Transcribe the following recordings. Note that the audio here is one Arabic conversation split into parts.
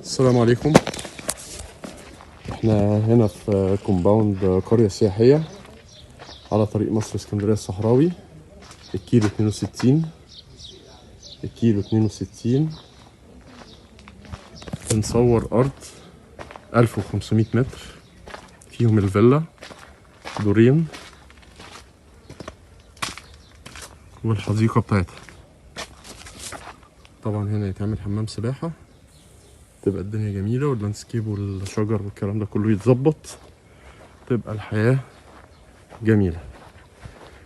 السلام عليكم. احنا هنا في كومباوند قرية سياحية على طريق مصر اسكندرية الصحراوي. الكيلو 62. بنصور أرض 1500 متر فيهم الفيلا دورين والحديقة بتاعتها. طبعا هنا يتعمل حمام سباحة، تبقى الدنيا جميلة واللاندسكيب والشجر والكلام ده كله يتظبط، تبقى الحياة جميلة.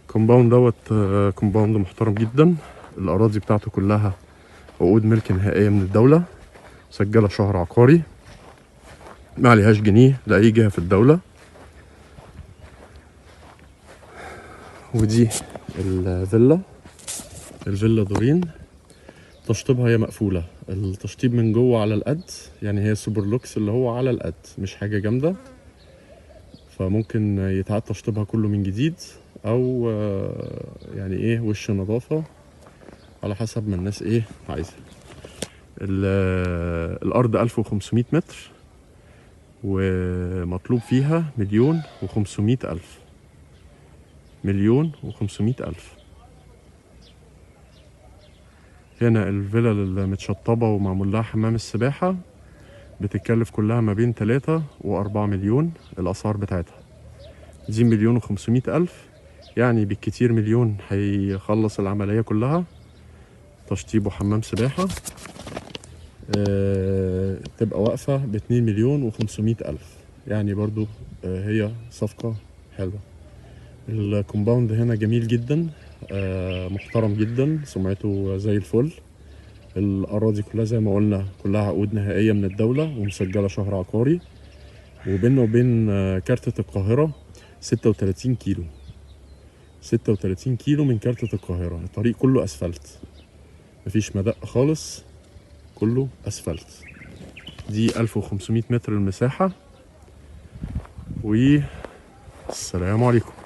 كومباوند دوت كومباوند محترم جدا. الأراضي بتاعته كلها عقود ملك نهائية من الدولة، مسجلة شهر عقاري، ما عليهاش جنيه لأي جهة في الدولة. ودي الفيلا دورين. تشطيبها هي مقفولة، التشطيب من جوه على القد، يعني هي سوبر لوكس اللي هو على القد، مش حاجة جامدة، فممكن يتعاد تشطيبها كله من جديد، او يعني ايه وش نظافة على حسب ما الناس ايه عايزة. الارض 1500 متر ومطلوب فيها 1,500,000. 1,500,000. هنا الفيلا المتشطبة ومعمول لها حمام السباحة بتتكلف كلها ما بين 3 و4 مليون الأسعار بتاعتها. دي 1,500,000، يعني بالكتير مليون هيخلص العملية كلها، تشطيب وحمام سباحة. تبقى واقفة ب2,500,000، يعني برضو هي صفقة حلوة. الكومباوند هنا جميل جدا، محترم جدا، سمعته زي الفل. الأراضي كلها زي ما قلنا كلها عقود نهائية من الدولة ومسجلة شهر عقاري، وبيننا وبين كارتة القاهرة 36 كيلو. 36 كيلو من كارتة القاهرة. الطريق كله أسفلت، مفيش مدق خالص، كله أسفلت. دي 1500 متر المساحة، والسلام عليكم.